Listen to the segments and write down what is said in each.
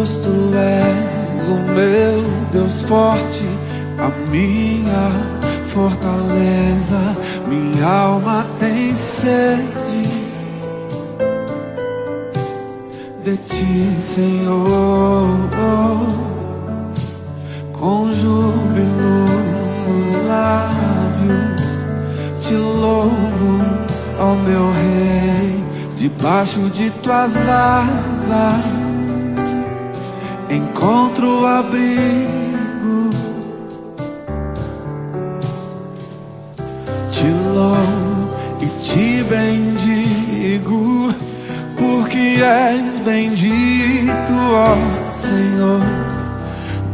Deus, tu és o meu Deus forte, a minha fortaleza. Minha alma tem sede de ti, Senhor. Com júbilo nos lábios te louvo, ó meu Rei. Debaixo de tuas asas encontro abrigo. Te louvo e te bendigo, porque és bendito, ó Senhor.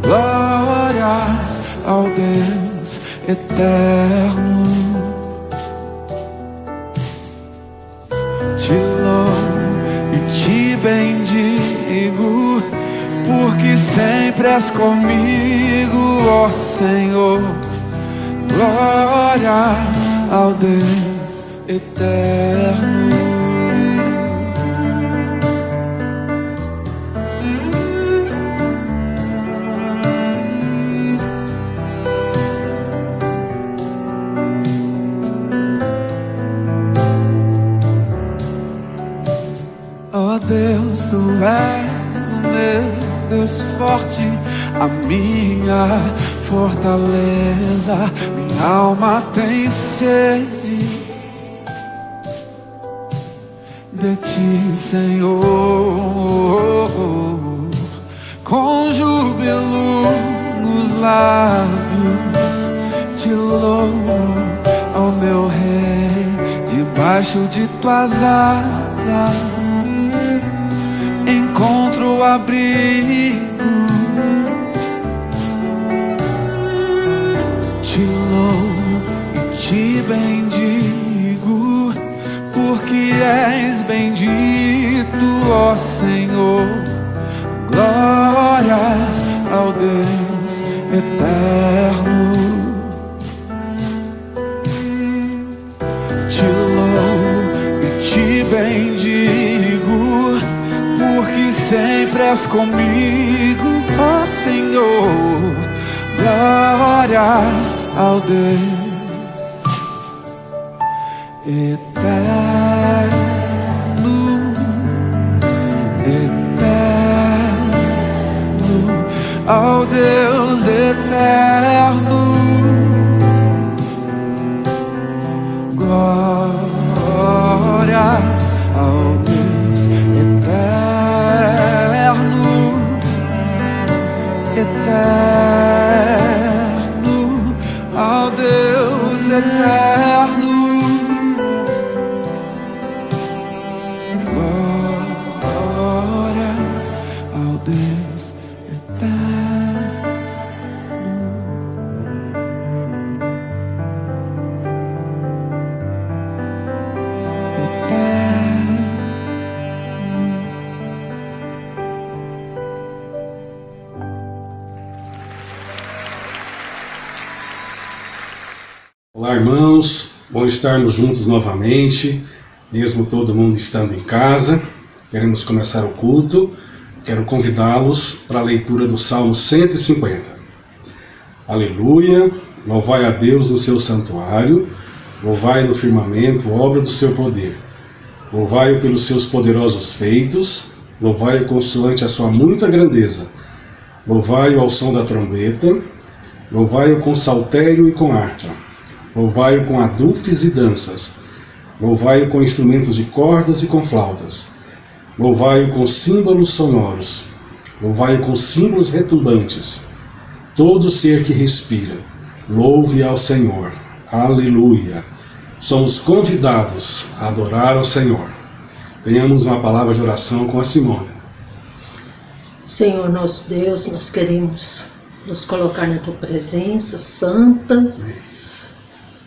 Glórias ao Deus eterno. Te louvo e te bendigo, porque sempre és comigo, ó Senhor. Glórias ao Deus eterno. Ó Deus, tu és o meu Deus forte, a minha fortaleza. Minha alma tem sede de ti, Senhor. Com júbilo nos lábios te louvo, ó meu Rei. Debaixo de tuas asas encontro abrigo. Te louvo e te bendigo, porque és bendito, ó Senhor. Glórias ao Deus eterno. Te louvo e te bendigo, porque sempre és comigo, ó Senhor. Glórias ao Deus eterno, eterno, ao Deus eterno. Glórias ao Deus eterno, eterno, ao Deus eterno. Glórias ao Deus eterno. Olá, irmãos, bom estarmos juntos novamente, mesmo todo mundo estando em casa. Queremos começar o culto. Quero convidá-los para a leitura do Salmo 150. Aleluia, louvai a Deus no seu santuário, louvai no firmamento, obra do seu poder. Louvai-o pelos seus poderosos feitos, louvai-o consoante a sua muita grandeza. Louvai-o ao som da trombeta, louvai-o com saltério e com harpa. Louvai-o com adufes e danças. Louvai-o com instrumentos de cordas e com flautas. Louvai-o com símbolos sonoros. Louvai-o com símbolos retumbantes. Todo ser que respira, louve ao Senhor. Aleluia. Somos convidados a adorar ao Senhor. Tenhamos uma palavra de oração com a Simone. Senhor nosso Deus, nós queremos nos colocar na Tua presença santa,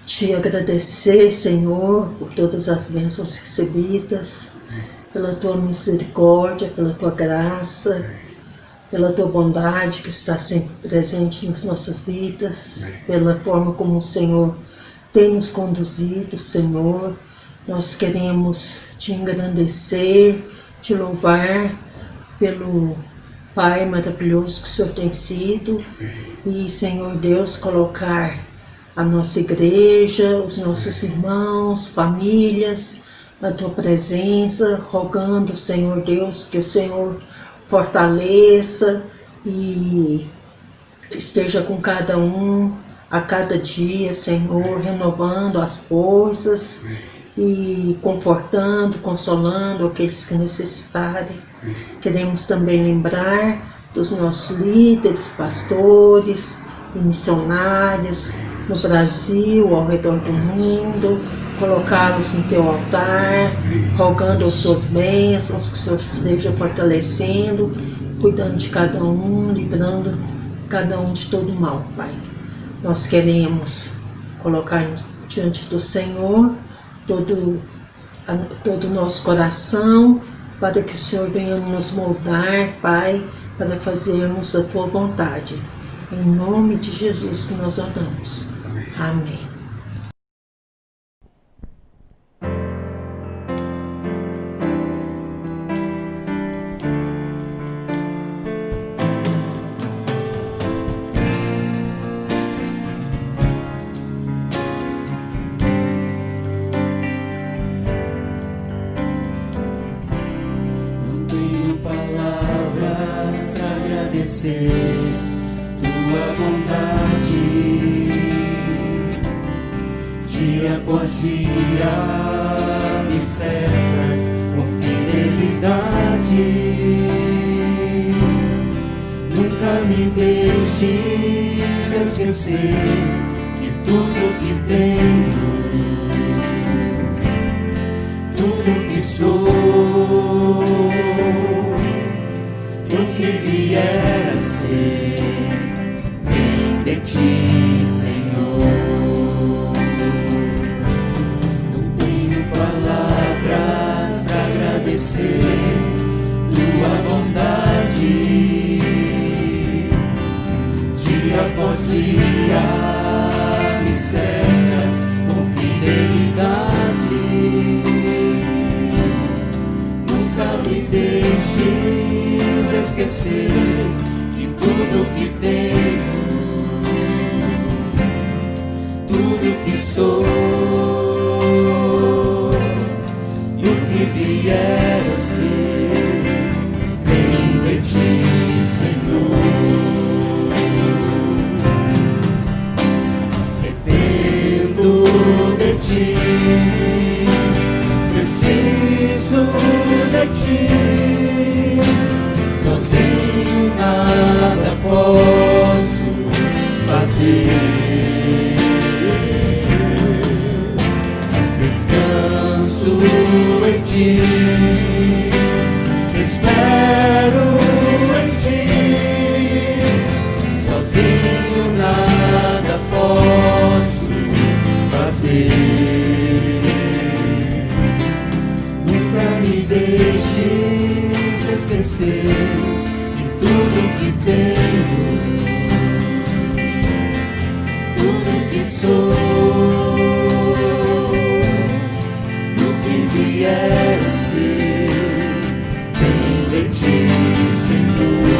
te agradecer, Senhor, por todas as bênçãos recebidas, pela Tua misericórdia, pela Tua graça, pela Tua bondade que está sempre presente nas nossas vidas, pela forma como o Senhor tem nos conduzido, Senhor. Nós queremos te engrandecer, te louvar pelo Pai maravilhoso que o Senhor tem sido. E, Senhor Deus, colocar a nossa igreja, os nossos irmãos, famílias, na Tua presença, rogando, Senhor Deus, que o Senhor fortaleça e esteja com cada um a cada dia, Senhor, renovando as forças e confortando, consolando aqueles que necessitarem. Queremos também lembrar dos nossos líderes, pastores e missionários no Brasil, ao redor do mundo, colocá-los no Teu altar, rogando as Tuas bênçãos, que o Senhor esteja fortalecendo, cuidando de cada um, livrando cada um de todo mal, Pai. Nós queremos colocar diante do Senhor todo o nosso coração, para que o Senhor venha nos moldar, Pai, para fazermos a Tua vontade. Em nome de Jesus que nós oramos. Amém. Não tenho palavras para agradecer Tua bondade, dia após dia me cercas com fidelidade. Nunca me deixes esquecer que tudo que tenho, tudo que sou, o que vier a ser, vem de Ti, Senhor. Não tenho palavras para agradecer Tua bondade, dia após dia me cercas com fidelidade. Nunca me deixes esquecer que tudo que tenho, tudo que sou, e o que vier a ser, vem de Ti, Senhor. Dependo de Ti, preciso de Ti, sozinho nada posso fazer. Descanso em Ti, espero em Ti, sozinho nada posso fazer. Nunca me deixes esquecer de tudo que tenho, tudo que sou, e o que vier a ser, vem de Ti, Senhor.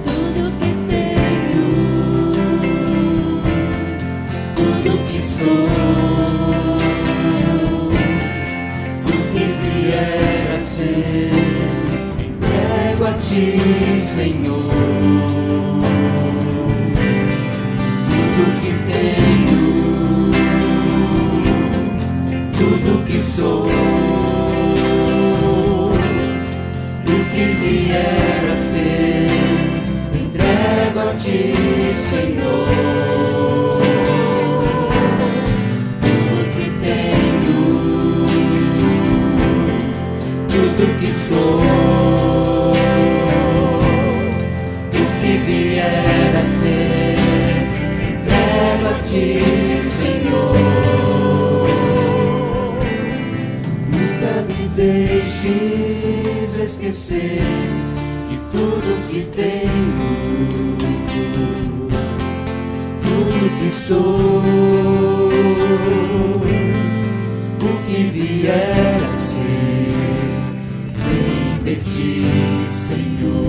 Tudo que tenho, tudo que sou, o que vier a ser, entrego a Ti, Senhor. Tudo que tenho, tudo que sou, o que vier a ser, entrego a Ti, Senhor. Tudo que tenho, tudo que sou, o que vier a ser, entrego a Ti, Senhor. Nunca me deixes esquecer que tudo que tenho, tudo que sou, o que vier a ser, vem de ti, Senhor.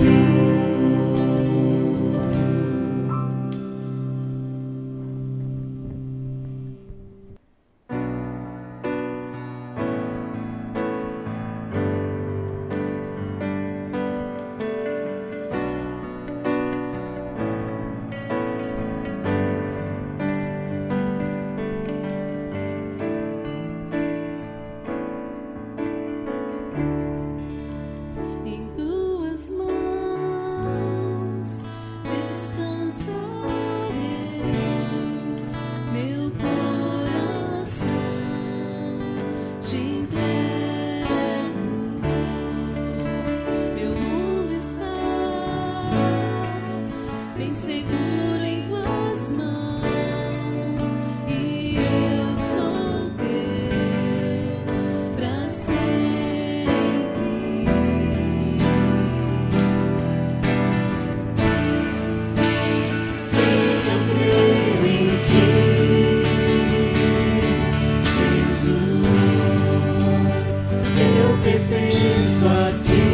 Em tuas mãos descansarei, meu coração te entrego. Meu mundo está bem seguro em tuas mãos e eu sou teu pra sempre. Sim, eu creio em ti, Jesus. Eu pertenço a ti,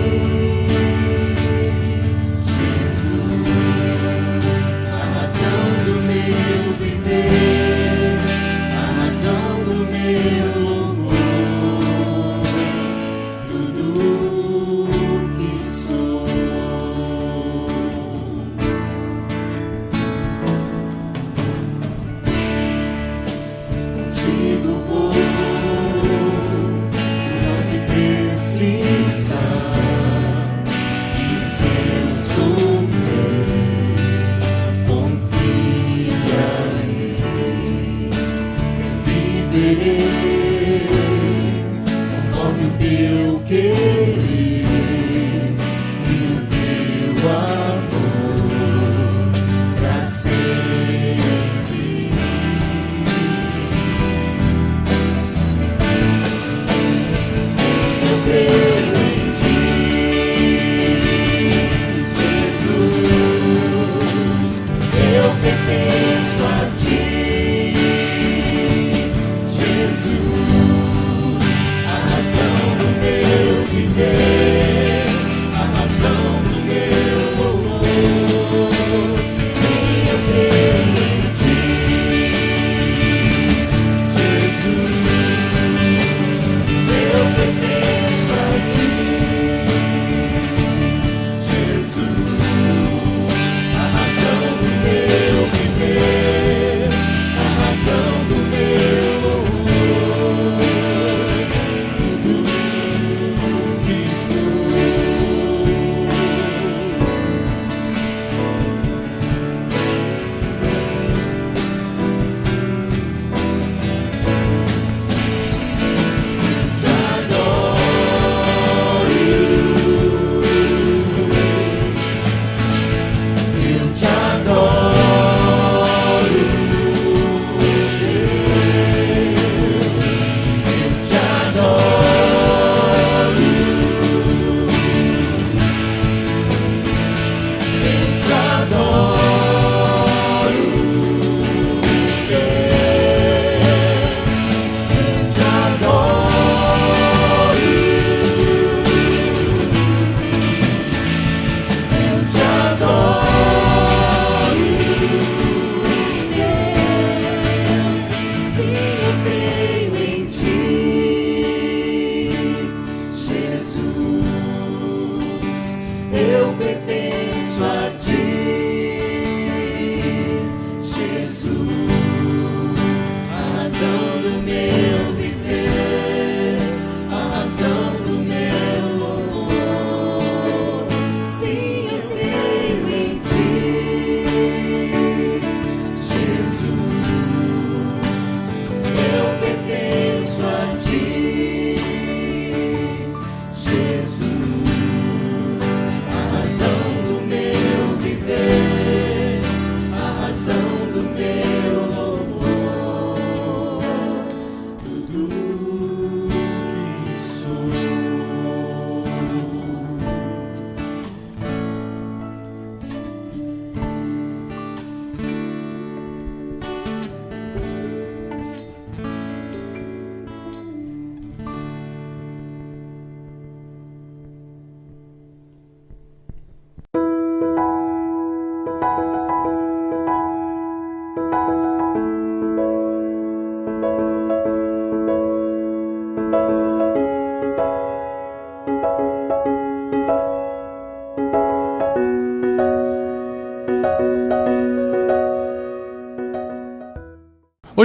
Jesus. A razão do meu viver, a razão do meu louvor, tudo que sou. Contigo vou, longe precisa, e se eu sofrer, confiarei, eu viverei conforme o teu querer e o teu amor pra sempre. Eu creio em ti, Jesus. Eu pertenço a ti, Jesus. A razão do meu viver, a razão do meu louvor. Sim, eu creio em ti, Jesus. Eu pertenço a ti.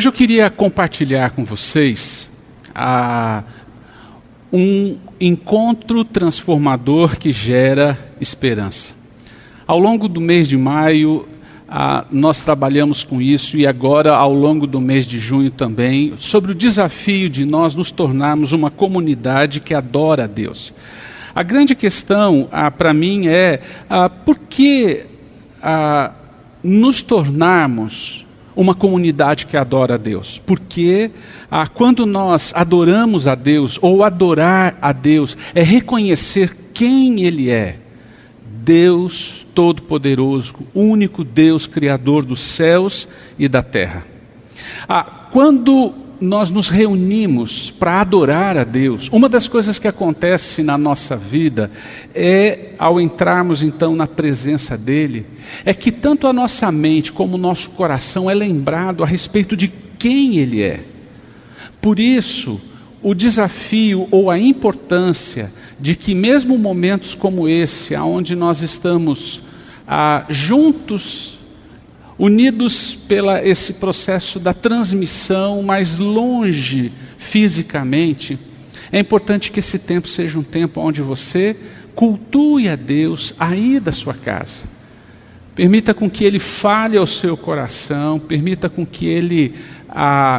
Hoje eu queria compartilhar com vocês um encontro transformador que gera esperança. Ao longo do mês de maio, nós trabalhamos com isso, e agora ao longo do mês de junho também, sobre o desafio de nós nos tornarmos uma comunidade que adora a Deus. A grande questão para mim é por que nos tornarmos uma comunidade que adora a Deus? Porque quando nós adoramos a Deus, ou adorar a Deus, é reconhecer quem Ele é. Deus Todo-Poderoso, único Deus Criador dos céus e da terra. Quando nós nos reunimos para adorar a Deus, uma das coisas que acontece na nossa vida é, ao entrarmos então na presença dEle, é que tanto a nossa mente como o nosso coração é lembrado a respeito de quem Ele é. Por isso, o desafio ou a importância de que mesmo momentos como esse, onde nós estamos juntos, unidos pela esse processo da transmissão, mais longe fisicamente, é importante que esse tempo seja um tempo onde você cultue a Deus aí da sua casa. Permita com que Ele fale ao seu coração, permita com que Ele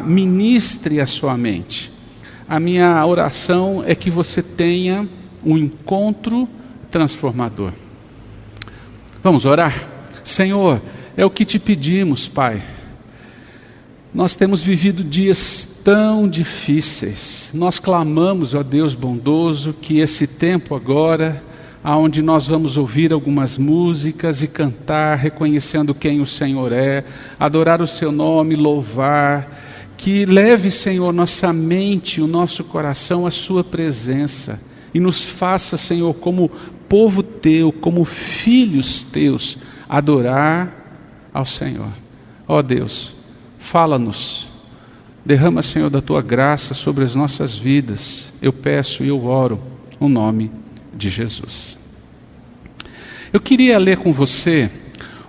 ministre a sua mente. A minha oração é que você tenha um encontro transformador. Vamos orar? Senhor, é o que te pedimos, Pai. Nós temos vivido dias tão difíceis. Nós clamamos, ó Deus bondoso, que esse tempo agora, onde nós vamos ouvir algumas músicas e cantar, reconhecendo quem o Senhor é, adorar o seu nome, louvar, que leve, Senhor, nossa mente, o nosso coração à sua presença, e nos faça, Senhor, como povo teu, como filhos teus, adorar ao Senhor. Ó Deus, fala-nos, derrama, Senhor, da tua graça sobre as nossas vidas. Eu peço e eu oro no nome de Jesus. Eu queria ler com você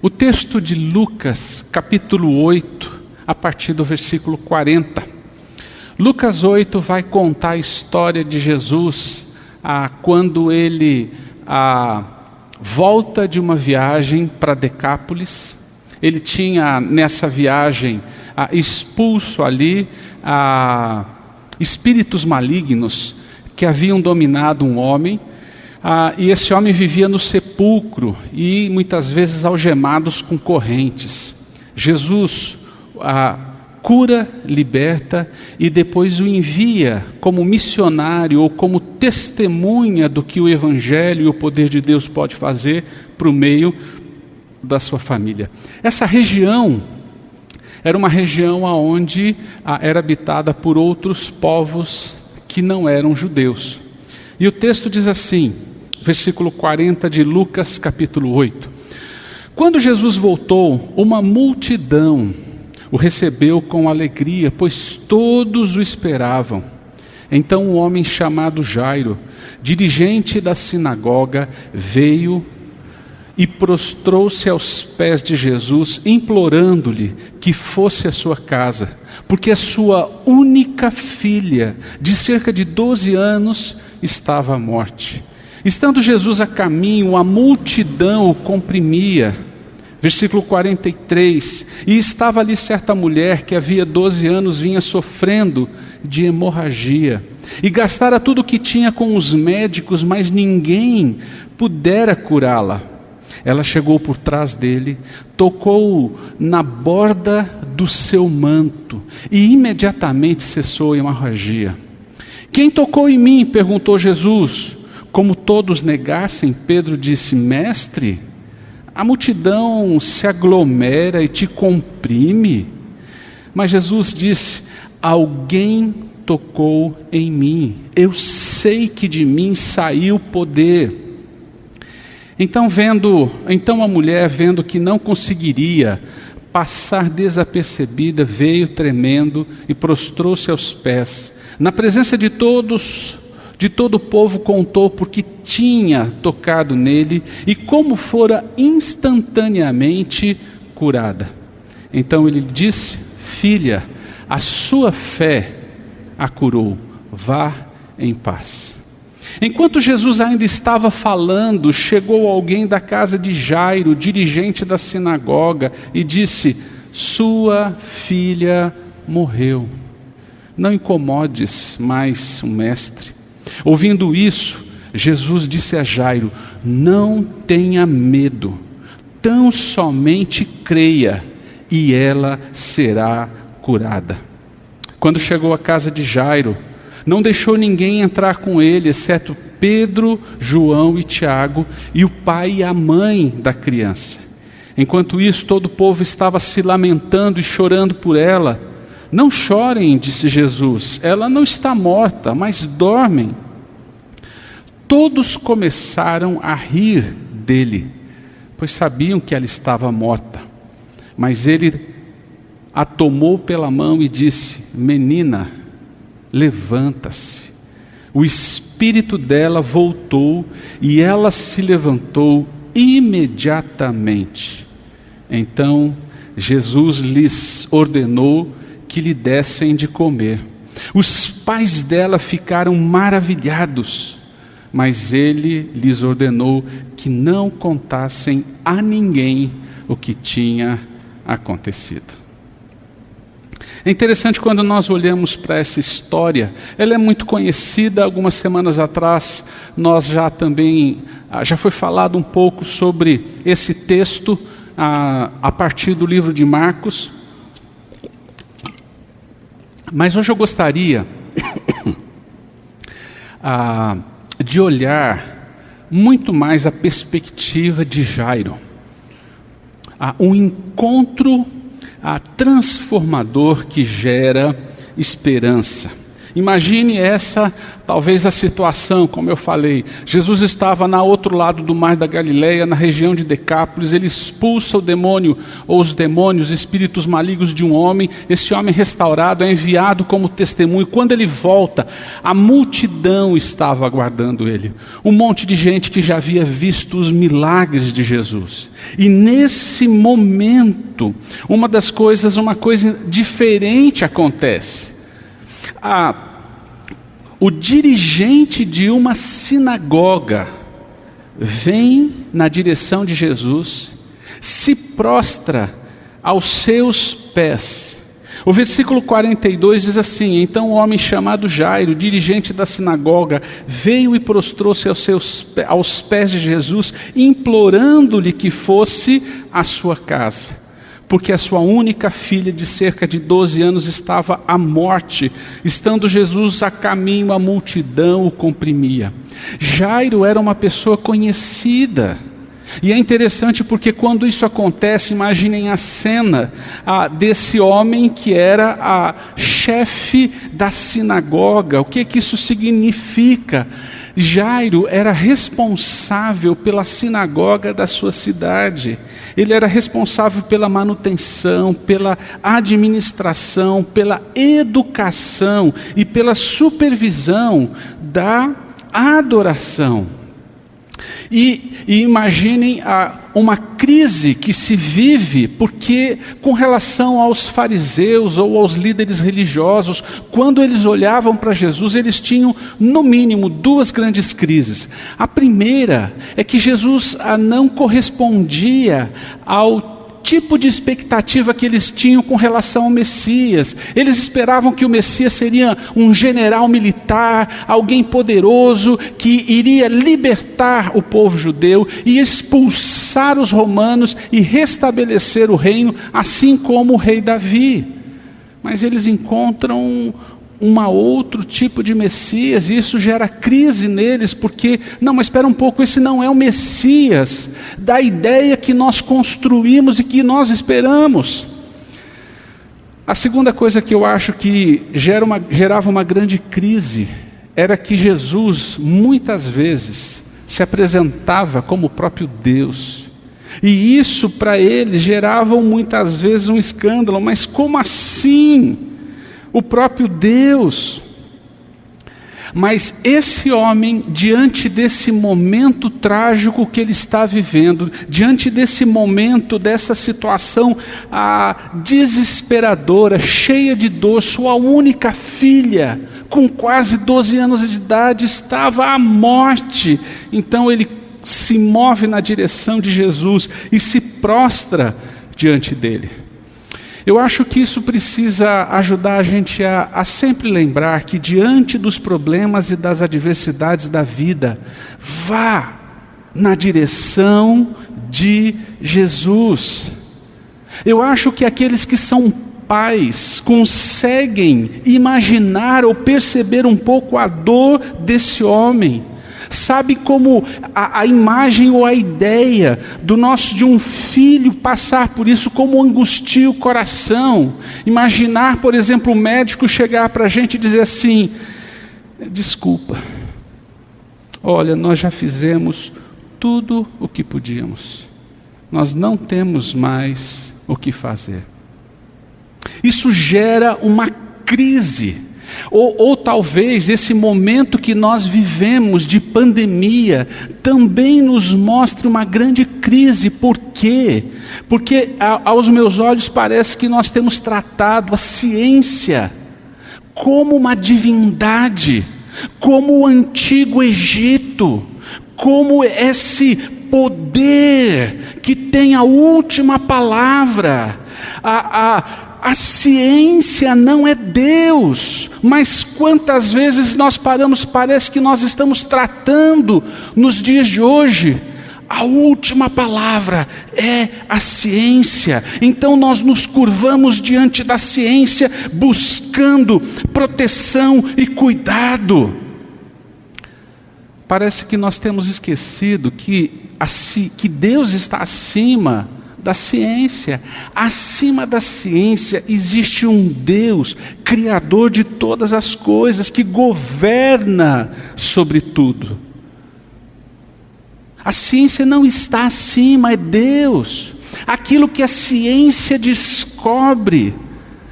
o texto de Lucas, capítulo 8, a partir do versículo 40. Lucas 8 vai contar a história de Jesus quando ele volta de uma viagem para Decápolis. Ele tinha nessa viagem expulso ali espíritos malignos que haviam dominado um homem, e esse homem vivia no sepulcro e muitas vezes algemados com correntes. Jesus cura, liberta e depois o envia como missionário ou como testemunha do que o Evangelho e o poder de Deus pode fazer para o meio da sua família. Essa região era uma região onde era habitada por outros povos que não eram judeus. E o texto diz assim, versículo 40 de Lucas capítulo 8. Quando Jesus voltou, uma multidão o recebeu com alegria, pois todos o esperavam. Então um homem chamado Jairo, dirigente da sinagoga, veio e prostrou-se aos pés de Jesus, implorando-lhe que fosse à sua casa, porque a sua única filha, de cerca de 12 anos, estava à morte. Estando Jesus a caminho, a multidão o comprimia. Versículo 43, e estava ali certa mulher que havia 12 anos vinha sofrendo de hemorragia, e gastara tudo o que tinha com os médicos, mas ninguém pudera curá-la. Ela chegou por trás dele, tocou na borda do seu manto, e imediatamente cessou a hemorragia. Quem tocou em mim? Perguntou Jesus. Como todos negassem, Pedro disse, mestre, a multidão se aglomera e te comprime. Mas Jesus disse, alguém tocou em mim. Eu sei que de mim saiu poder. Então a mulher, vendo que não conseguiria passar desapercebida, veio tremendo e prostrou-se aos pés. Na presença de todo o povo contou porque tinha tocado nele e como fora instantaneamente curada. Então ele disse, filha, a sua fé a curou. Vá em paz. Enquanto Jesus ainda estava falando, chegou alguém da casa de Jairo, dirigente da sinagoga, e disse: sua filha morreu. Não incomodes mais o mestre. Ouvindo isso, Jesus disse a Jairo: não tenha medo, tão somente creia, e ela será curada. Quando chegou à casa de Jairo, não deixou ninguém entrar com ele, exceto Pedro, João e Tiago, e o pai e a mãe da criança. Enquanto isso, todo o povo estava se lamentando e chorando por ela. Não chorem, disse Jesus, ela não está morta, mas dormem. Todos começaram a rir dele, pois sabiam que ela estava morta. Mas ele a tomou pela mão e disse: menina, levanta-se. O espírito dela voltou e ela se levantou imediatamente. Então Jesus lhes ordenou que lhe dessem de comer. Os pais dela ficaram maravilhados, mas ele lhes ordenou que não contassem a ninguém o que tinha acontecido. É interessante quando nós olhamos para essa história, ela é muito conhecida. Algumas semanas atrás, nós já foi falado um pouco sobre esse texto a partir do livro de Marcos. Mas hoje eu gostaria de olhar muito mais a perspectiva de Jairo. Um encontro transformador que gera esperança. Imagine talvez a situação, como eu falei. Jesus estava no outro lado do mar da Galileia, na região de Decápolis. Ele expulsa o demônio, ou os demônios, espíritos malignos de um homem. Esse homem restaurado é enviado como testemunho. Quando ele volta, a multidão estava aguardando ele. Um monte de gente que já havia visto os milagres de Jesus. E nesse momento, uma coisa diferente acontece. O dirigente de uma sinagoga vem na direção de Jesus, se prostra aos seus pés. O versículo 42 diz assim: então o homem chamado Jairo, dirigente da sinagoga, veio e prostrou-se aos pés de Jesus, implorando-lhe que fosse à sua casa, porque a sua única filha de cerca de 12 anos estava à morte. Estando Jesus a caminho, a multidão o comprimia. Jairo era uma pessoa conhecida. E é interessante porque quando isso acontece, imaginem a cena desse homem que era a chefe da sinagoga. O que isso significa? Jairo era responsável pela sinagoga da sua cidade. Ele era responsável pela manutenção, pela administração, pela educação e pela supervisão da adoração. E imaginem uma crise que se vive, porque com relação aos fariseus ou aos líderes religiosos, quando eles olhavam para Jesus, eles tinham no mínimo duas grandes crises. A primeira é que Jesus não correspondia ao tipo de expectativa que eles tinham com relação ao Messias. Eles esperavam que o Messias seria um general militar, alguém poderoso, que iria libertar o povo judeu e expulsar os romanos e restabelecer o reino, assim como o rei Davi. Mas eles encontram outro tipo de Messias, e isso gera crise neles, porque, não, mas espera um pouco, esse não é o Messias da ideia que nós construímos e que nós esperamos. A segunda coisa que eu acho que gerava uma grande crise, era que Jesus, muitas vezes, se apresentava como o próprio Deus, e isso para eles gerava muitas vezes um escândalo. Mas como assim? O próprio Deus. Mas esse homem, diante desse momento trágico que ele está vivendo, diante desse momento, dessa situação desesperadora, cheia de dor, sua única filha, com quase 12 anos de idade, estava à morte. Então ele se move na direção de Jesus e se prostra diante dele. Eu acho que isso precisa ajudar a gente a sempre lembrar que diante dos problemas e das adversidades da vida, vá na direção de Jesus. Eu acho que aqueles que são pais conseguem imaginar ou perceber um pouco a dor desse homem. Sabe como a imagem ou a ideia de um filho passar por isso, como angustia o coração. Imaginar, por exemplo, o médico chegar para a gente e dizer assim: desculpa, olha, nós já fizemos tudo o que podíamos, nós não temos mais o que fazer. Isso gera uma crise. Ou talvez esse momento que nós vivemos de pandemia também nos mostre uma grande crise. Por quê? Porque aos meus olhos parece que nós temos tratado a ciência como uma divindade, como o antigo Egito, como esse poder que tem a última palavra. A ciência não é Deus, mas quantas vezes nós paramos, parece que nós estamos tratando nos dias de hoje, a última palavra é a ciência. Então nós nos curvamos diante da ciência, buscando proteção e cuidado. Parece que nós temos esquecido que Deus está acima da ciência. Acima da ciência existe um Deus, Criador de todas as coisas, que governa sobre tudo. A ciência não está acima, é Deus. Aquilo que a ciência descobre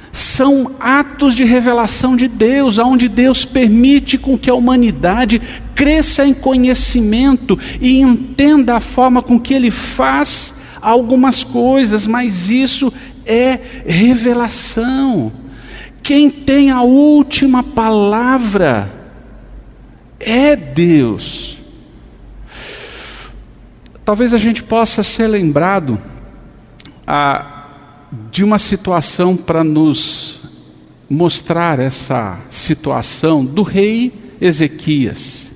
são atos de revelação de Deus, onde Deus permite com que a humanidade cresça em conhecimento e entenda a forma com que Ele faz algumas coisas, mas isso é revelação. Quem tem a última palavra é Deus. Talvez a gente possa ser lembrado de uma situação para nos mostrar essa situação do rei Ezequias.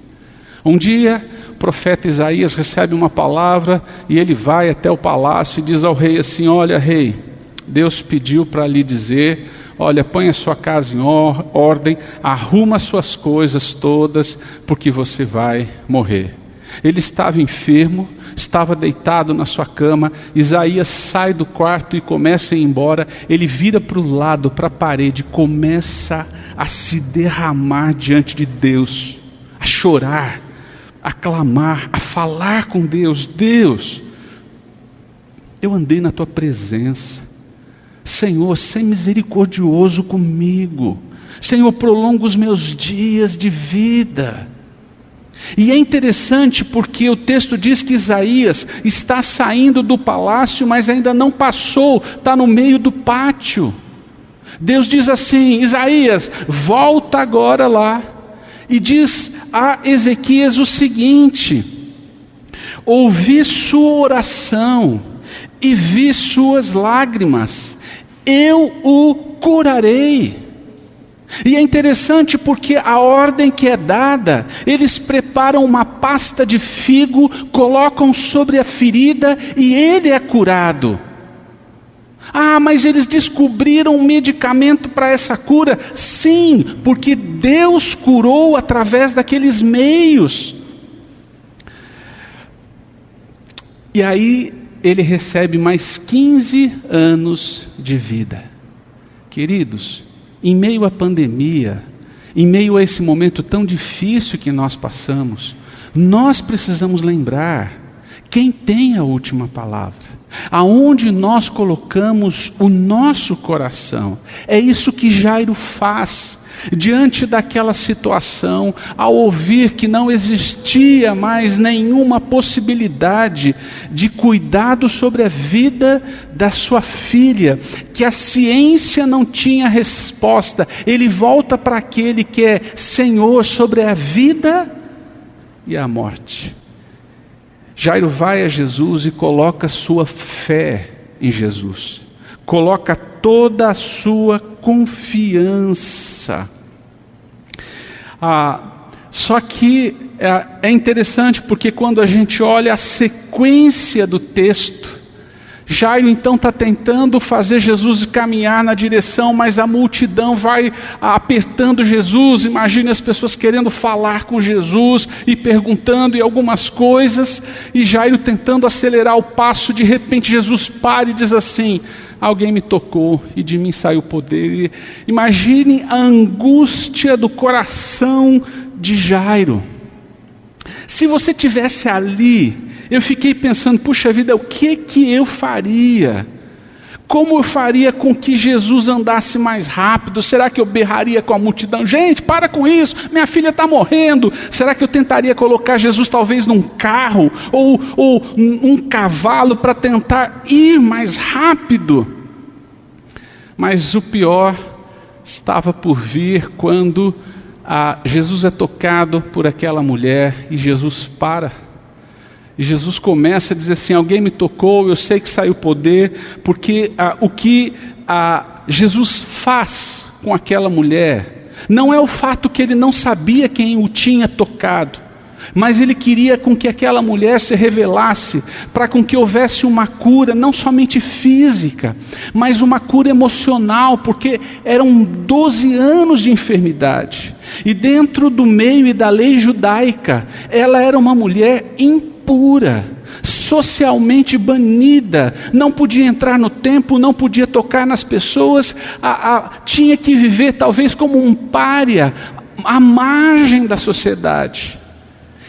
Um dia o profeta Isaías recebe uma palavra e ele vai até o palácio e diz ao rei assim: olha, rei, Deus pediu para lhe dizer, olha, põe a sua casa em ordem, arruma as suas coisas todas, porque você vai morrer. Ele estava enfermo, estava deitado na sua cama. Isaías sai do quarto e começa a ir embora. Ele vira para o lado, para a parede, começa a se derramar diante de Deus, a chorar, a clamar, a falar com Deus. Deus, eu andei na tua presença, Senhor, ser misericordioso comigo, Senhor, prolonga os meus dias de vida. E é interessante porque o texto diz que Isaías está saindo do palácio, mas ainda não passou, está no meio do pátio. Deus diz assim: Isaías, volta agora lá e diz a Ezequias o seguinte: ouvi sua oração e vi suas lágrimas, eu o curarei. E é interessante porque a ordem que é dada, eles preparam uma pasta de figo, colocam sobre a ferida e ele é curado. Ah, mas eles descobriram um medicamento para essa cura? Sim, porque Deus curou através daqueles meios. E aí ele recebe mais 15 anos de vida. Queridos, em meio à pandemia, em meio a esse momento tão difícil que nós passamos, nós precisamos lembrar quem tem a última palavra, aonde nós colocamos o nosso coração. É isso que Jairo faz. Diante daquela situação, ao ouvir que não existia mais nenhuma possibilidade de cuidado sobre a vida da sua filha, que a ciência não tinha resposta, ele volta para aquele que é Senhor sobre a vida e a morte. Jairo vai a Jesus e coloca sua fé em Jesus, coloca toda a sua confiança. Só que é interessante porque quando a gente olha a sequência do texto, Jairo então está tentando fazer Jesus caminhar na direção, mas a multidão vai apertando Jesus. Imagine as pessoas querendo falar com Jesus e perguntando e algumas coisas, e Jairo tentando acelerar o passo. De repente Jesus para e diz assim: alguém me tocou e de mim saiu o poder. Imagine a angústia do coração de Jairo. Se você tivesse ali, eu fiquei pensando, puxa vida, o que eu faria? Como eu faria com que Jesus andasse mais rápido? Será que eu berraria com a multidão? Gente, para com isso, minha filha está morrendo. Será que eu tentaria colocar Jesus talvez num carro ou um cavalo para tentar ir mais rápido? Mas o pior estava por vir quando Jesus é tocado por aquela mulher e Jesus para. E Jesus começa a dizer assim: alguém me tocou, eu sei que saiu poder, porque o que Jesus faz com aquela mulher não é o fato que ele não sabia quem o tinha tocado, mas ele queria com que aquela mulher se revelasse, para com que houvesse uma cura, não somente física, mas uma cura emocional, porque eram 12 anos de enfermidade, e dentro do meio e da lei judaica, ela era uma mulher impura, socialmente banida, não podia entrar no templo, não podia tocar nas pessoas, tinha que viver talvez como um pária, à margem da sociedade.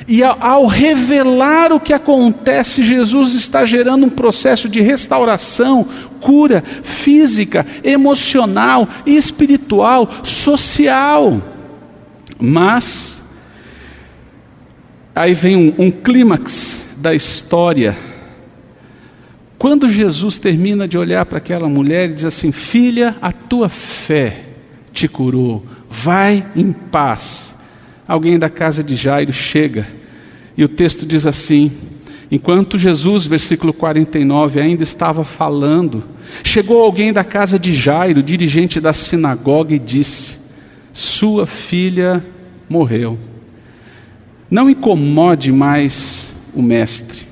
E ao revelar o que acontece, Jesus está gerando um processo de restauração, cura física, emocional, espiritual, social. Mas aí vem um clímax da história. Quando Jesus termina de olhar para aquela mulher e diz assim: filha, a tua fé te curou, vai em paz. Alguém da casa de Jairo chega, e o texto diz assim: enquanto Jesus, versículo 49, ainda estava falando, chegou alguém da casa de Jairo, dirigente da sinagoga, e disse: sua filha morreu. Não incomode mais o mestre.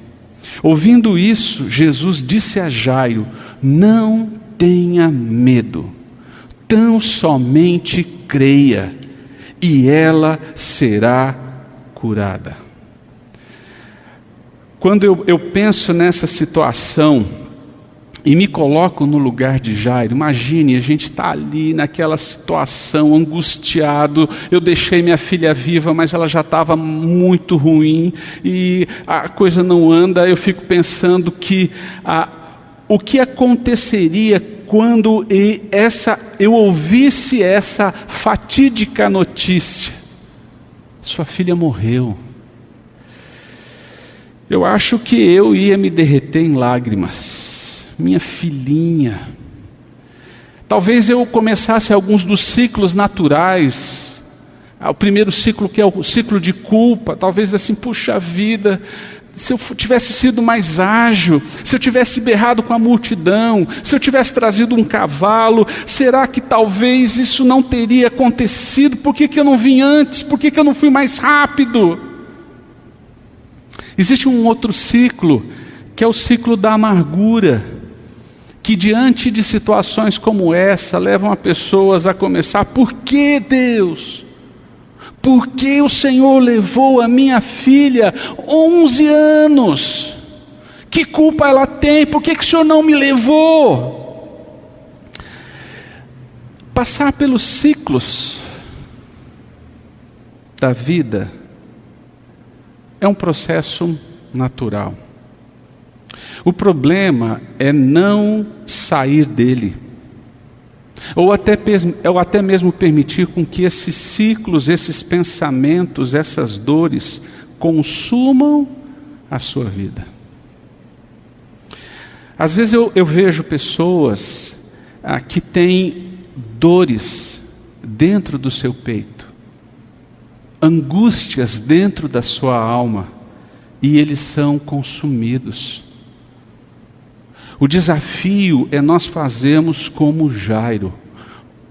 Ouvindo isso, Jesus disse a Jairo: não tenha medo, tão somente creia, e ela será curada. Quando eu penso nessa situação e me coloco no lugar de Jairo, imagine, a gente está ali naquela situação, angustiado. Eu deixei minha filha viva, mas ela já estava muito ruim e a coisa não anda. Eu fico pensando que o que aconteceria quando eu ouvisse essa fatídica notícia: sua filha morreu. Eu acho que eu ia me derreter em lágrimas. Minha filhinha. Talvez eu começasse alguns dos ciclos naturais. O primeiro ciclo, que é o ciclo de culpa. Talvez assim, puxa vida, se eu tivesse sido mais ágil, se eu tivesse berrado com a multidão, se eu tivesse trazido um cavalo, será que talvez isso não teria acontecido? Por que eu não vim antes? Por que eu não fui mais rápido? Existe um outro ciclo, que é o ciclo da amargura, que diante de situações como essa, levam a pessoas a começar: por que Deus? Por que o Senhor levou a minha filha 11 anos? Que culpa ela tem? Por que o Senhor não me levou? Passar pelos ciclos da vida é um processo natural. O problema é não sair dele. ou até mesmo permitir com que esses ciclos, esses pensamentos, essas dores consumam a sua vida. Às vezes eu vejo pessoas que têm dores dentro do seu peito, angústias dentro da sua alma, e eles são consumidos. O desafio é nós fazermos como Jairo: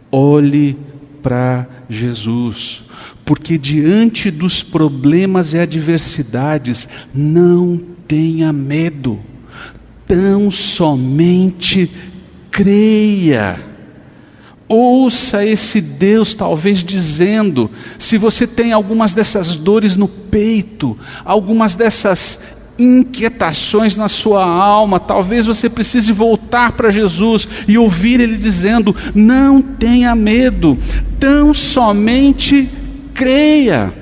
olhe para Jesus, porque diante dos problemas e adversidades, não tenha medo, tão somente creia. Ouça esse Deus talvez dizendo: se você tem algumas dessas dores no peito, algumas dessas inquietações na sua alma, talvez você precise voltar para Jesus e ouvir Ele dizendo: não tenha medo, tão somente creia.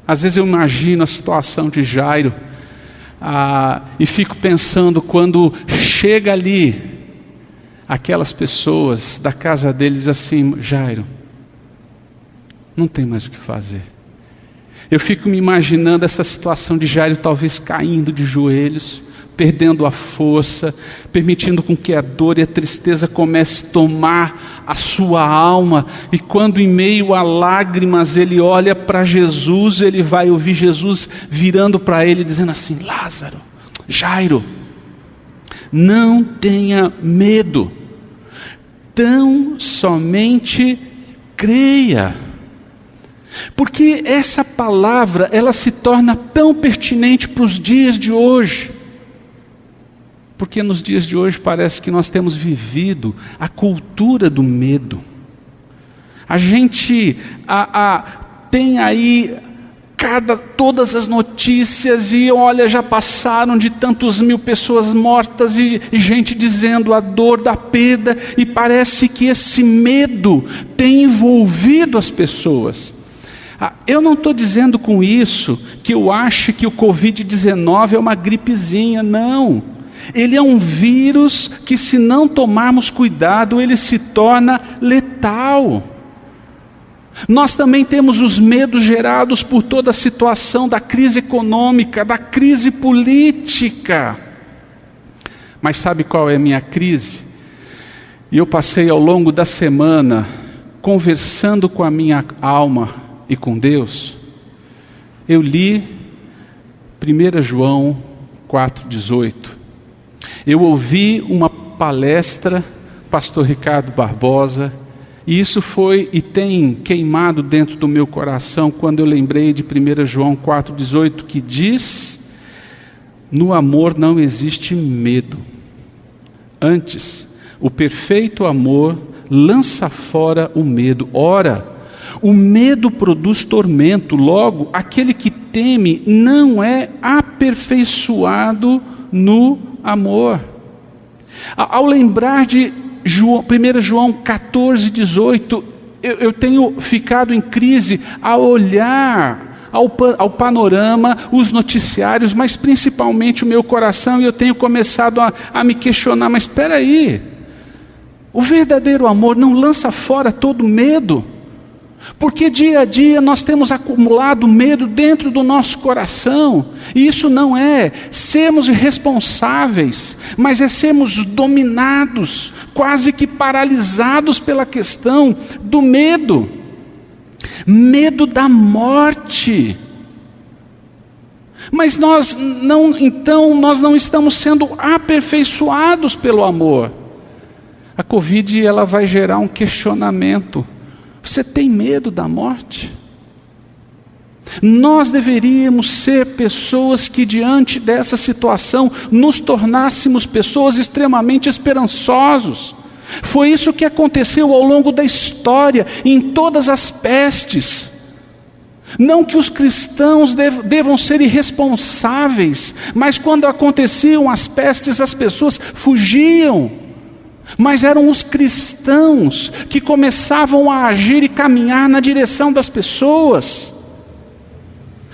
Às vezes eu imagino a situação de Jairo e fico pensando, quando chega ali aquelas pessoas da casa deles assim: Jairo, não tem mais o que fazer. Eu fico me imaginando essa situação de Jairo talvez caindo de joelhos, perdendo a força, permitindo com que a dor e a tristeza comece a tomar a sua alma, e quando em meio a lágrimas ele olha para Jesus, ele vai ouvir Jesus virando para ele dizendo assim: Lázaro, Jairo, não tenha medo, tão somente creia. Porque essa palavra, ela se torna tão pertinente para os dias de hoje. Porque nos dias de hoje parece que nós temos vivido a cultura do medo. A gente tem aí todas as notícias, e olha, já passaram de tantos mil pessoas mortas, e gente dizendo a dor da perda, e parece que esse medo tem envolvido as pessoas. Eu não estou dizendo com isso que eu acho que o Covid-19 é uma gripezinha, não. Ele é um vírus que, se não tomarmos cuidado, ele se torna letal. Nós também temos os medos gerados por toda a situação da crise econômica, da crise política. Mas sabe qual é a minha crise? E eu passei ao longo da semana conversando com a minha alma e com Deus. Eu li 1 João 4,18. Eu ouvi uma palestra, pastor Ricardo Barbosa, e isso foi e tem queimado dentro do meu coração quando eu lembrei de 1 João 4,18, que diz: no amor não existe medo. Antes, o perfeito amor lança fora o medo. Ora, o medo produz tormento, logo, aquele que teme não é aperfeiçoado no amor. Ao lembrar de 1 João 14,18, eu tenho ficado em crise ao olhar ao panorama, os noticiários, mas principalmente o meu coração, e eu tenho começado a me questionar: mas espera aí, o verdadeiro amor não lança fora todo medo? Porque dia a dia nós temos acumulado medo dentro do nosso coração, e isso não é sermos irresponsáveis, mas é sermos dominados, quase que paralisados pela questão do medo. Medo da morte. Mas nós não estamos sendo aperfeiçoados pelo amor. A Covid, ela vai gerar um questionamento: você tem medo da morte? Nós deveríamos ser pessoas que, diante dessa situação, nos tornássemos pessoas extremamente esperançosos. Foi isso que aconteceu ao longo da história, em todas as pestes. Não que os cristãos devam ser irresponsáveis, mas quando aconteciam as pestes, as pessoas fugiam. Mas eram os cristãos que começavam a agir e caminhar na direção das pessoas.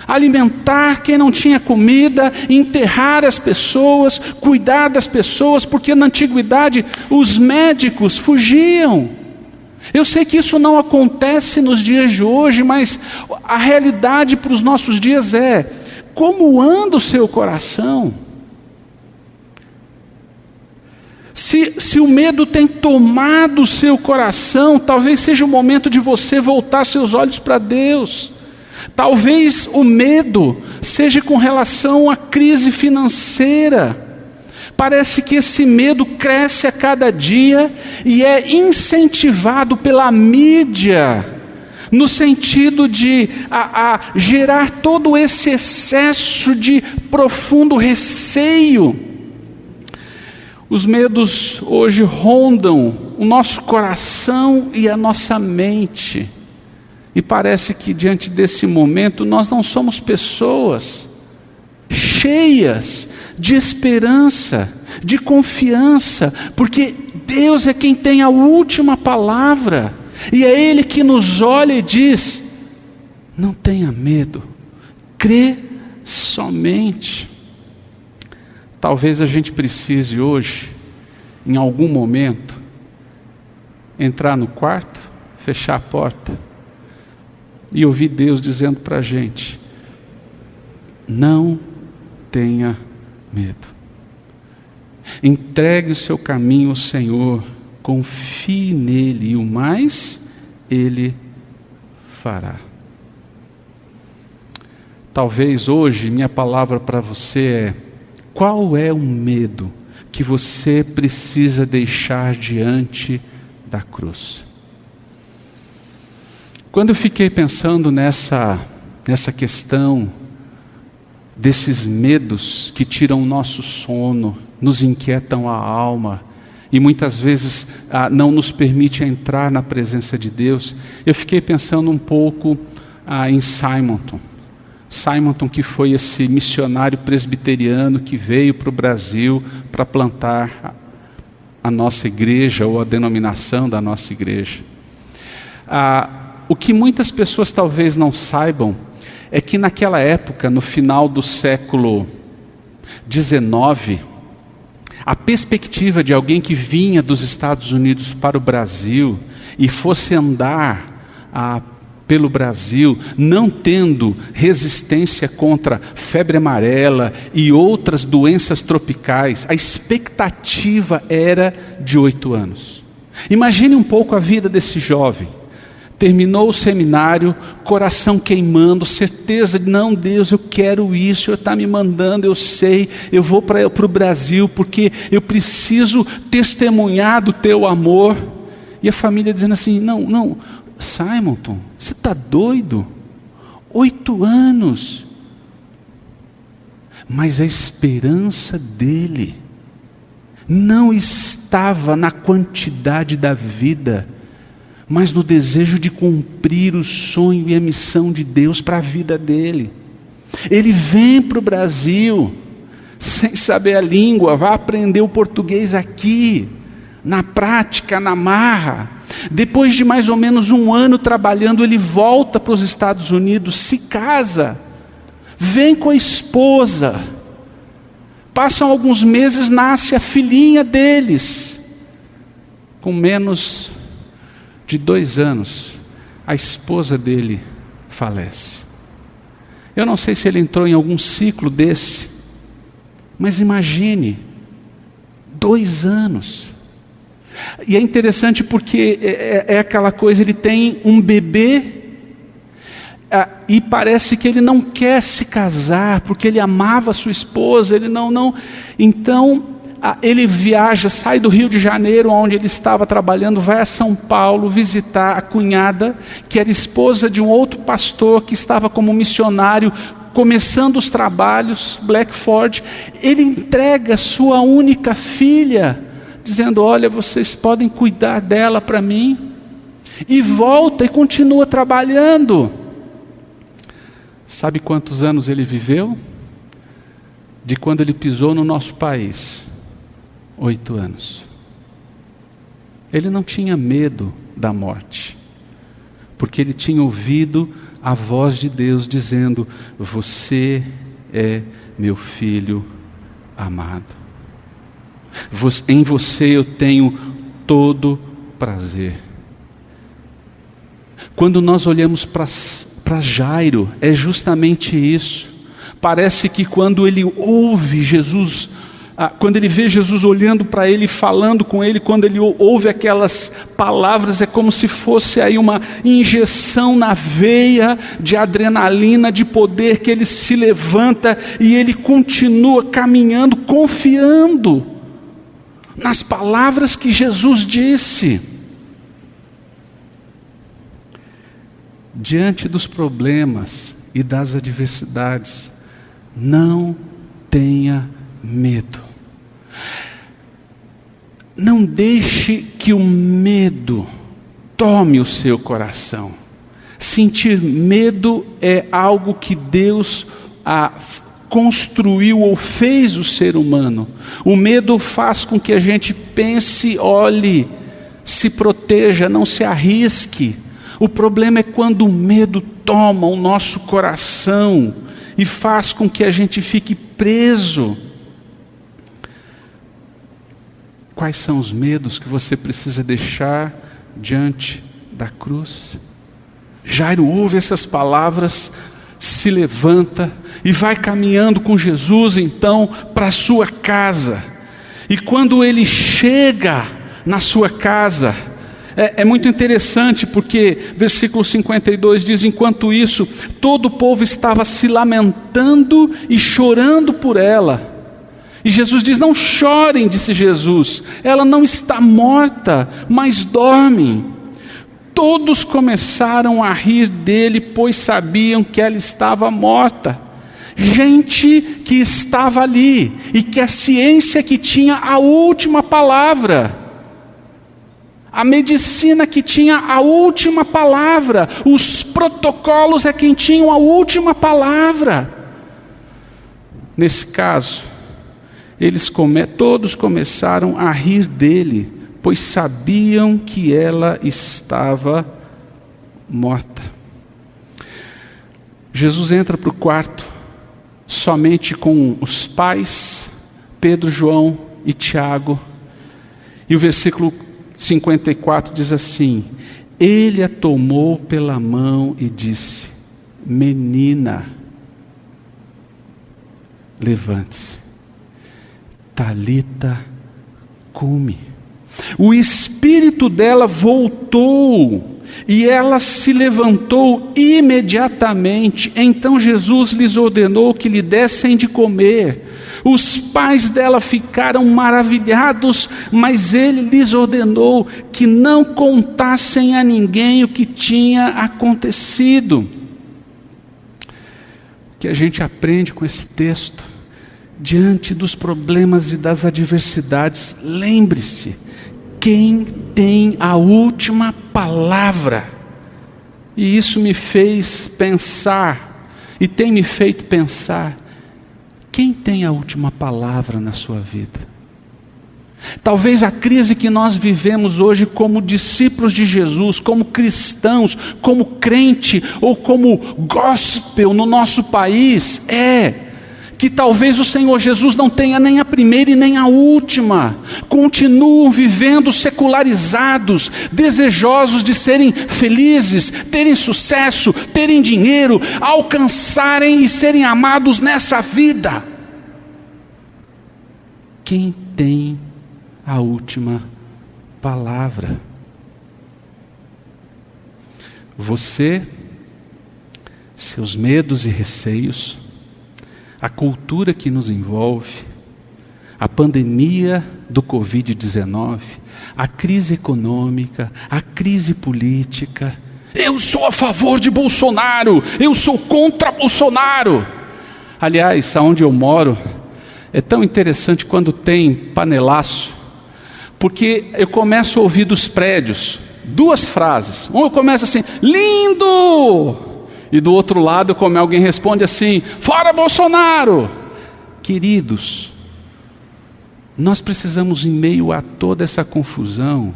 alimentar quem não tinha comida, enterrar as pessoas, cuidar das pessoas, porque na antiguidade os médicos fugiam. Eu sei que isso não acontece nos dias de hoje, mas a realidade para os nossos dias é: como anda o seu coração? Se o medo tem tomado o seu coração, talvez seja o momento de você voltar seus olhos para Deus. Talvez o medo seja com relação à crise financeira. Parece que esse medo cresce a cada dia e é incentivado pela mídia, no sentido de gerar todo esse excesso de profundo receio. Os medos hoje rondam o nosso coração e a nossa mente. E parece que diante desse momento nós não somos pessoas cheias de esperança, de confiança, porque Deus é quem tem a última palavra. E é Ele que nos olha e diz: não tenha medo, crê somente. Talvez a gente precise hoje, em algum momento, entrar no quarto, fechar a porta e ouvir Deus dizendo para a gente: não tenha medo. Entregue o seu caminho ao Senhor, confie nele e o mais Ele fará. Talvez hoje minha palavra para você é: qual é o medo que você precisa deixar diante da cruz? Quando eu fiquei pensando nessa questão desses medos que tiram o nosso sono, nos inquietam a alma e muitas vezes não nos permite entrar na presença de Deus, eu fiquei pensando um pouco em Simonton. Simonton, que foi esse missionário presbiteriano que veio para o Brasil para plantar a nossa igreja, ou a denominação da nossa igreja. O que muitas pessoas talvez não saibam é que naquela época, no final do século XIX, a perspectiva de alguém que vinha dos Estados Unidos para o Brasil e fosse andar pelo Brasil, não tendo resistência contra febre amarela e outras doenças tropicais, a expectativa era de 8 anos. Imagine um pouco a vida desse jovem. Terminou o seminário, coração queimando, certeza de: não, Deus, eu quero isso, o Senhor está me mandando, eu sei, eu vou para o Brasil, porque eu preciso testemunhar do teu amor. E a família dizendo assim: não, Simonton, você está doido? 8 anos. Mas a esperança dele não estava na quantidade da vida, mas no desejo de cumprir o sonho e a missão de Deus para a vida dele. Ele vem para o Brasil sem saber a língua, vai aprender o português aqui, na prática, na marra. Depois de mais ou menos 1 ano trabalhando, ele volta para os Estados Unidos, se casa, vem com a esposa. Passam alguns meses, nasce a filhinha deles. Com menos de 2 anos, a esposa dele falece. Eu não sei se ele entrou em algum ciclo desse, mas imagine, 2 anos. E é interessante porque é aquela coisa, ele tem um bebê e parece que ele não quer se casar, porque ele amava a sua esposa, ele não. Então, ele viaja, sai do Rio de Janeiro, onde ele estava trabalhando, vai a São Paulo visitar a cunhada, que era esposa de um outro pastor, que estava como missionário, começando os trabalhos, Blackford. Ele entrega sua única filha, dizendo: olha, vocês podem cuidar dela para mim. E volta e continua trabalhando. Sabe quantos anos ele viveu? De quando ele pisou no nosso país? 8 anos. Ele não tinha medo da morte, porque ele tinha ouvido a voz de Deus dizendo: você é meu filho amado. Em você eu tenho todo prazer. Quando nós olhamos para Jairo, é justamente isso. Parece que quando ele ouve Jesus, quando ele vê Jesus olhando para ele, falando com ele, quando ele ouve aquelas palavras, é como se fosse aí uma injeção na veia de adrenalina, de poder, que ele se levanta e ele continua caminhando, confiando nas palavras que Jesus disse. Diante dos problemas e das adversidades, não tenha medo. Não deixe que o medo tome o seu coração. Sentir medo é algo que Deus construiu ou fez o ser humano. O medo faz com que a gente pense, olhe, se proteja, não se arrisque. O problema é quando o medo toma o nosso coração e faz com que a gente fique preso. Quais são os medos que você precisa deixar diante da cruz? Jairo ouve essas palavras, se levanta e vai caminhando com Jesus então para a sua casa. E quando ele chega na sua casa, é muito interessante porque versículo 52 diz: enquanto isso, todo o povo estava se lamentando e chorando por ela. E Jesus diz: não chorem, disse Jesus, ela não está morta, mas dorme. Todos começaram a rir dele, pois sabiam que ela estava morta. Gente que estava ali e que a ciência que tinha a última palavra, a medicina que tinha a última palavra, os protocolos é quem tinham a última palavra. Nesse caso, todos começaram a rir dele, pois sabiam que ela estava morta. Jesus entra para o quarto, somente com os pais, Pedro, João e Tiago, e o versículo 54 diz assim: ele a tomou pela mão e disse: menina, levante-se. Talita cumi. O espírito dela voltou e ela se levantou imediatamente. Então Jesus lhes ordenou que lhe dessem de comer. Os pais dela ficaram maravilhados, mas ele lhes ordenou que não contassem a ninguém o que tinha acontecido. O que a gente aprende com esse texto? Diante dos problemas e das adversidades, lembre-se, quem tem a última palavra. E isso me fez pensar, e tem me feito pensar, quem tem a última palavra na sua vida? Talvez a crise que nós vivemos hoje como discípulos de Jesus, como cristãos, como crente ou como gospel no nosso país, que talvez o Senhor Jesus não tenha nem a primeira e nem a última. Continuam vivendo secularizados, desejosos de serem felizes, terem sucesso, terem dinheiro, alcançarem e serem amados nessa vida. Quem tem a última palavra? Você, seus medos e receios, a cultura que nos envolve, a pandemia do Covid-19, a crise econômica, a crise política. Eu sou a favor de Bolsonaro, eu sou contra Bolsonaro. Aliás, aonde eu moro, é tão interessante quando tem panelaço, porque eu começo a ouvir dos prédios duas frases. Eu começo assim: lindo! E do outro lado, como alguém responde assim: fora Bolsonaro! Queridos, nós precisamos, em meio a toda essa confusão,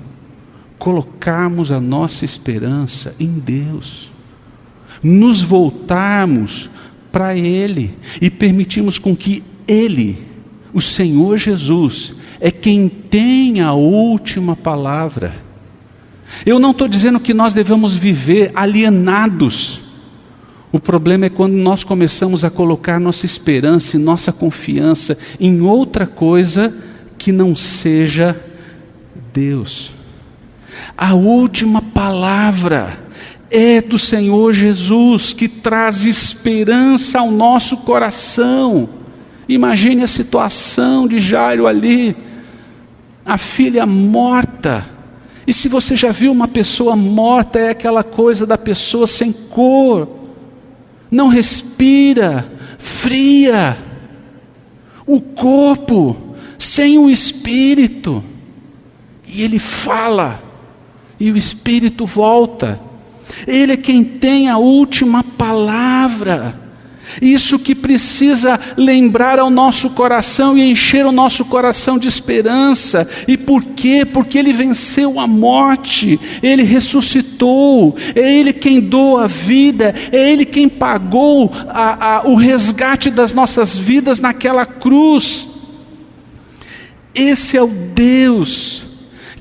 colocarmos a nossa esperança em Deus. nos voltarmos para Ele e permitirmos com que Ele, o Senhor Jesus, é quem tem a última palavra. Eu não estou dizendo que nós devemos viver alienados. O problema é quando nós começamos a colocar nossa esperança e nossa confiança em outra coisa que não seja Deus. A última palavra é do Senhor Jesus, que traz esperança ao nosso coração. Imagine a situação de Jairo ali, a filha morta. E se você já viu uma pessoa morta, é aquela coisa da pessoa sem cor, não respira, fria, o corpo sem o espírito. E ele fala, e o espírito volta. Ele é quem tem a última palavra. Isso que precisa lembrar ao nosso coração e encher o nosso coração de esperança. E por quê? Porque Ele venceu a morte, Ele ressuscitou, é Ele quem doa a vida, é Ele quem pagou o resgate das nossas vidas naquela cruz. Esse é o Deus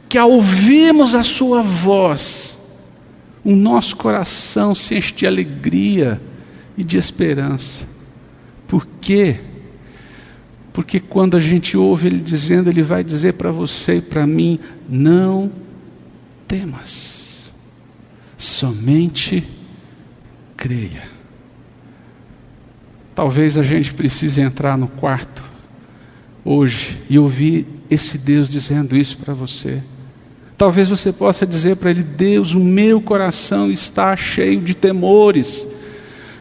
que, ao ouvirmos a sua voz, o nosso coração se enche de alegria e de esperança. Por quê? Porque quando a gente ouve Ele dizendo, Ele vai dizer para você e para mim: não temas, somente creia. Talvez a gente precise entrar no quarto hoje e ouvir esse Deus dizendo isso para você. Talvez você possa dizer para Ele: Deus, o meu coração está cheio de temores.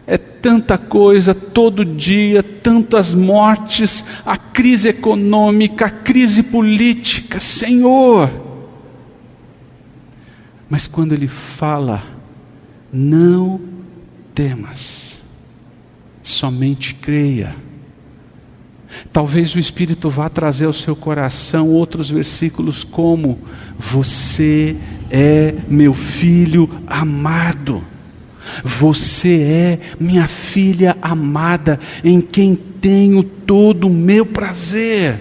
É tanta coisa, todo dia, tantas mortes, a crise econômica, a crise política, Senhor. Mas quando Ele fala, não temas, somente creia. Talvez o Espírito vá trazer ao seu coração outros versículos como: você é meu filho amado. Você é minha filha amada, em quem tenho todo o meu prazer.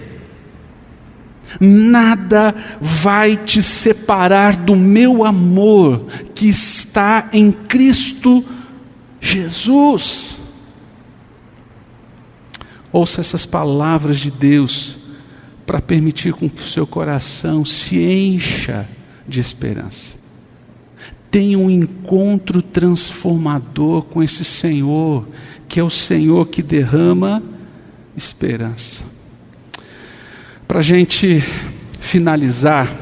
Nada vai te separar do meu amor que está em Cristo Jesus. Ouça essas palavras de Deus para permitir com que o seu coração se encha de esperança. Tenha um encontro transformador com esse Senhor, que é o Senhor que derrama esperança. Para a gente finalizar,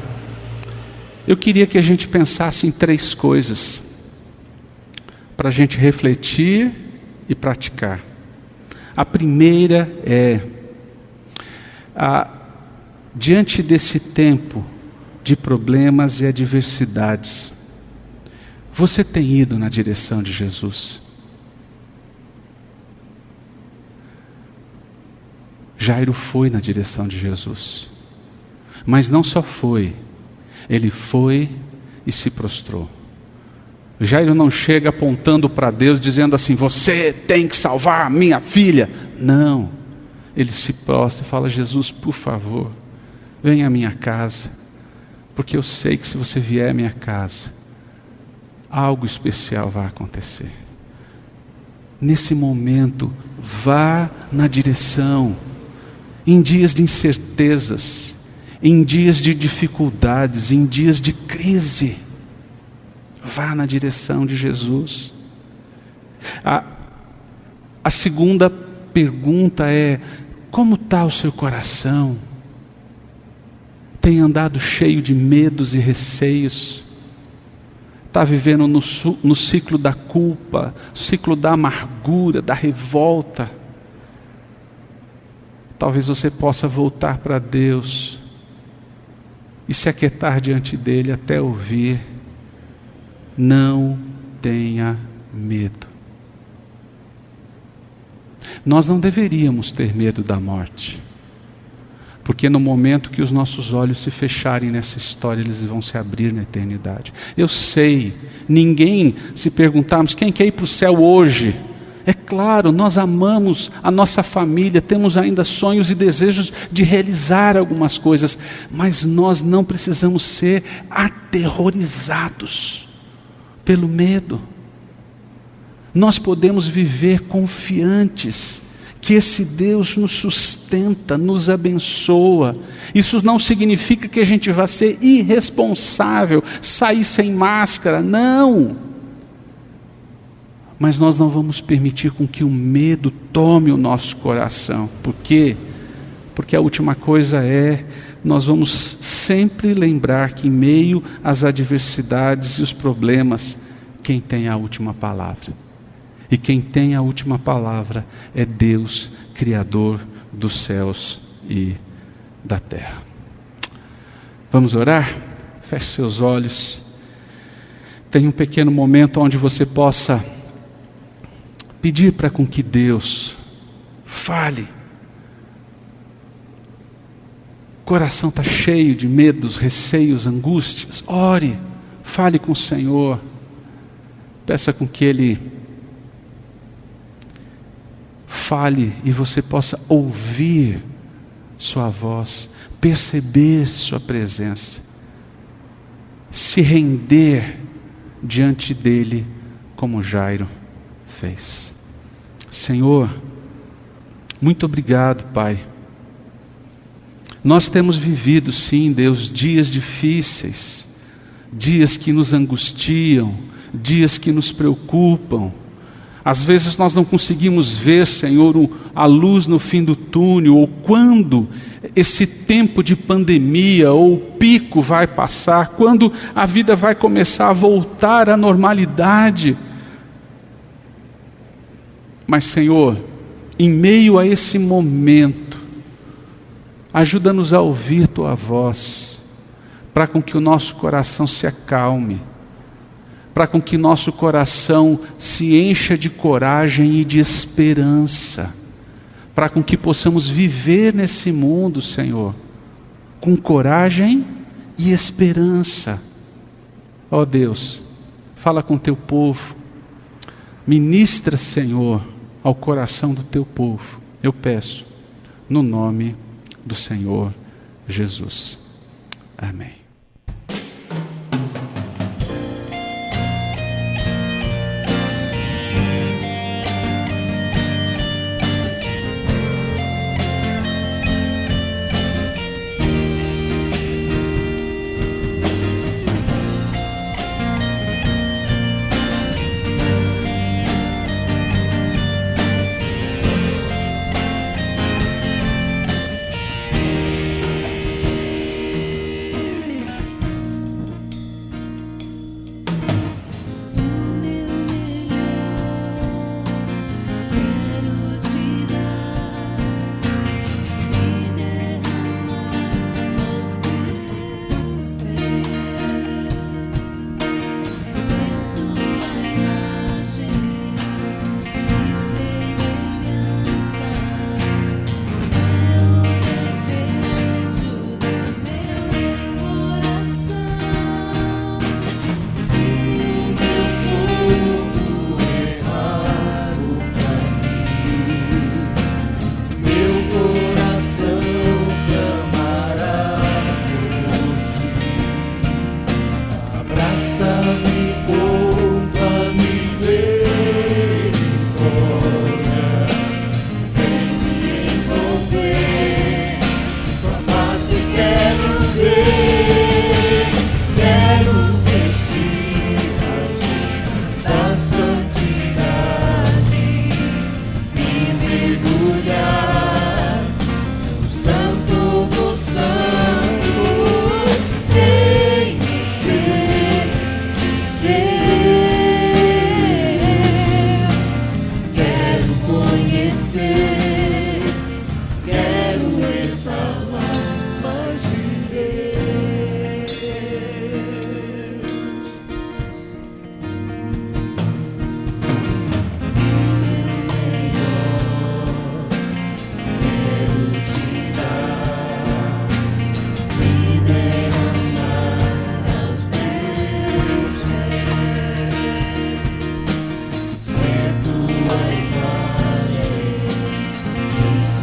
eu queria que a gente pensasse em 3 coisas, para a gente refletir e praticar. A primeira é, diante desse tempo de problemas e adversidades, você tem ido na direção de Jesus? Jairo foi na direção de Jesus, mas não só foi, ele foi e se prostrou. Jairo não chega apontando para Deus dizendo assim: você tem que salvar a minha filha. Não, ele se prostra e fala: Jesus, por favor, venha à minha casa, porque eu sei que se você vier à minha casa, algo especial vai acontecer. Nesse momento, vá na direção, em dias de incertezas, em dias de dificuldades, em dias de crise, vá na direção de Jesus. A segunda pergunta é: como está o seu coração? Tem andado cheio de medos e receios? Está vivendo no ciclo da culpa, ciclo da amargura, da revolta? Talvez você possa voltar para Deus e se aquietar diante dEle até ouvir: não tenha medo. Nós não deveríamos ter medo da morte, Porque no momento que os nossos olhos se fecharem nessa história, eles vão se abrir na eternidade. Eu sei, ninguém, se perguntarmos quem quer ir para o céu hoje, é claro, nós amamos a nossa família, temos ainda sonhos e desejos de realizar algumas coisas, mas nós não precisamos ser aterrorizados pelo medo. Nós podemos viver confiantes que esse Deus nos sustenta, nos abençoa. Isso não significa que a gente vai ser irresponsável, sair sem máscara, não. Mas nós não vamos permitir com que o medo tome o nosso coração. Por quê? Porque a última coisa nós vamos sempre lembrar que em meio às adversidades e os problemas, quem tem a última palavra. E quem tem a última palavra é Deus, Criador dos céus e da terra. Vamos orar? Feche seus olhos. Tem um pequeno momento onde você possa pedir para com que Deus fale. O coração está cheio de medos, receios, angústias. Ore, fale com o Senhor. Peça com que Ele fale e você possa ouvir sua voz, perceber sua presença, se render diante dele como Jairo fez. Senhor, muito obrigado, Pai. Nós temos vivido, sim, Deus, dias difíceis, dias que nos angustiam, dias que nos preocupam. Às vezes nós não conseguimos ver, Senhor, a luz no fim do túnel, ou quando esse tempo de pandemia ou o pico vai passar, quando a vida vai começar a voltar à normalidade. Mas, Senhor, em meio a esse momento, ajuda-nos a ouvir Tua voz, para com que o nosso coração se acalme, para com que nosso coração se encha de coragem e de esperança, para com que possamos viver nesse mundo, Senhor, com coragem e esperança. Ó Deus, fala com Teu povo, ministra, Senhor, ao coração do Teu povo, eu peço, no nome do Senhor Jesus. Amém.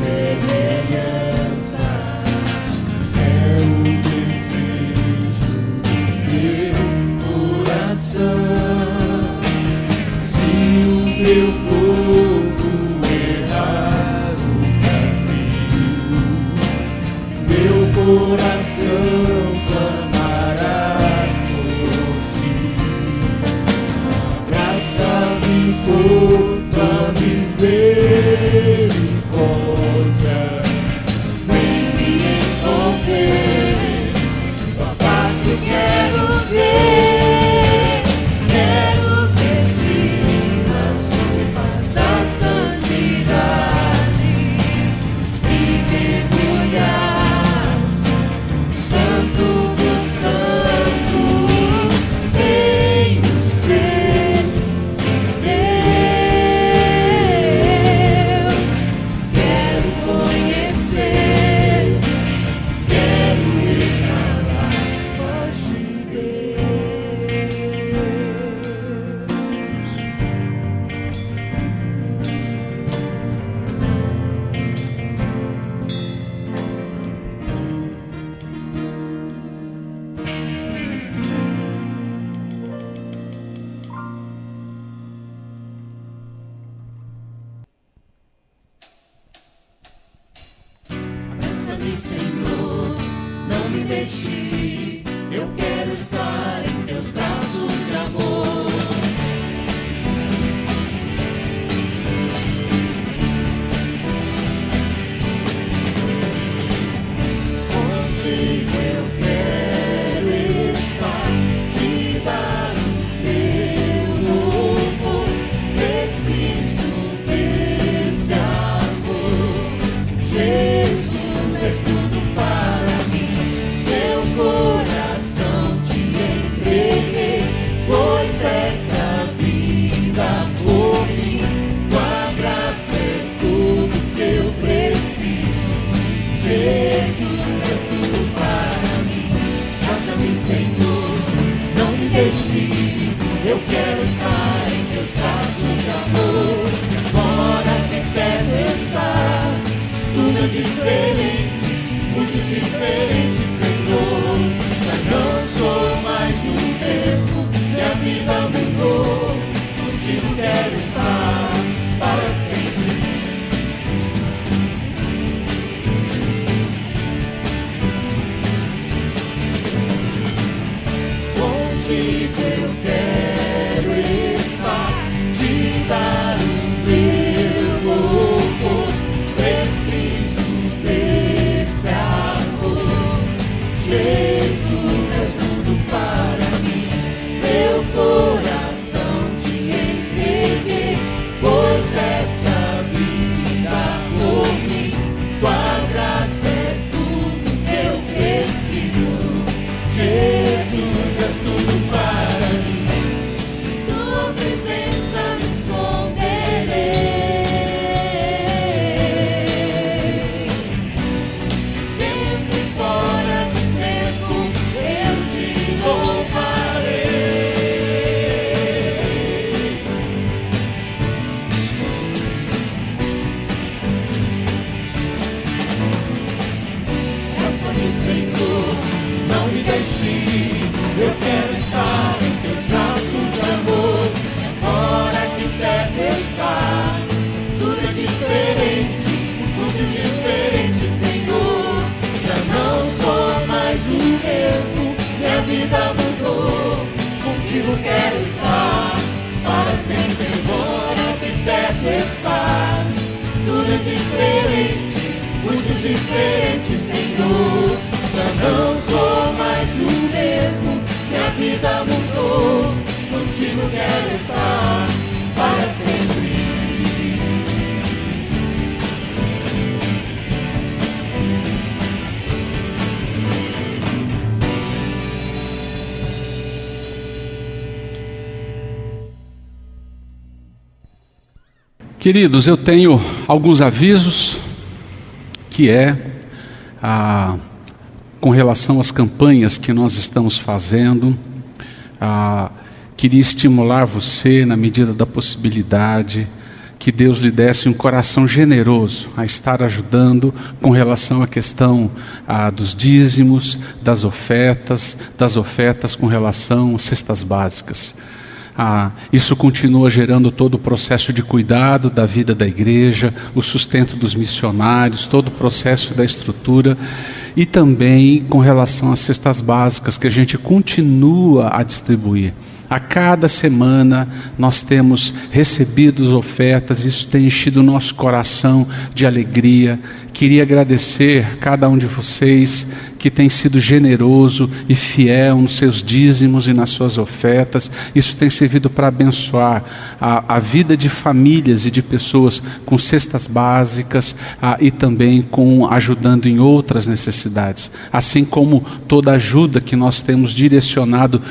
semelhança é o desejo do meu coração. Se o meu povo errar o caminho, meu coração clamará por ti. Abraça-me com tua misericórdia, vem me envolver, tua face eu quero ver. Quero vestir as roupas da santidade e mergulhar no Santo dos Santos, em o ser de Deus. Quero conhecer, quero exalar a voz de Deus. Abraça-me, Senhor, não me deixe ir. Eu quero estar em teus braços de amor. Contigo eu quero estar, te dar o teu louvor. Preciso desse amor. Jesus, és tudo para mim. Meu coração te entreguei, pois deste a vida por mim. Tua graça é tudo que eu preciso. Jesus, és tudo para mim. Faça-me, Senhor, não me deixe ir. Eu quero estar em teus braços de amor. Ora que perto estás, tudo é diferente, muito diferente, Senhor. Já não sou mais o mesmo, minha vida mudou. Contigo quero estar para sempre. Contigo eu quero estar, te dar o meu louvor. Preciso desse amor. Jesus, és tudo para mim. Meu coração te entreguei, pois desta vida por mim. Tua graça é tudo que eu preciso. Jesus, és tudo para mim. Tua presença me esconderei. Tempo e fora de tempo eu te louvarei. Faça-me, Senhor, não me deixe ir. Eu quero estar em teus braços de amor. Agora que perto estás, tudo é diferente, muito diferente, Senhor. Já não sou mais o mesmo, minha vida mudou. Contigo quero estar para sempre. Agora que perto estás, tudo é diferente, muito diferente, Senhor. Já não sou mais o mesmo, minha vida mudou. Contigo quero estar para sempre. Queridos, eu tenho alguns avisos, que é com relação às campanhas que nós estamos fazendo. Queria estimular você, na medida da possibilidade, que Deus lhe desse um coração generoso a estar ajudando com relação à questão dos dízimos, das ofertas com relação às cestas básicas. Isso continua gerando todo o processo de cuidado da vida da igreja, o sustento dos missionários, todo o processo da estrutura, e também com relação às cestas básicas que a gente continua a distribuir. A cada semana nós temos recebido ofertas, isso tem enchido o nosso coração de alegria. Queria agradecer a cada um de vocês que tem sido generoso e fiel nos seus dízimos e nas suas ofertas. Isso tem servido para abençoar a vida de famílias e de pessoas com cestas básicas e também ajudando em outras necessidades. Assim como toda ajuda que nós temos direcionado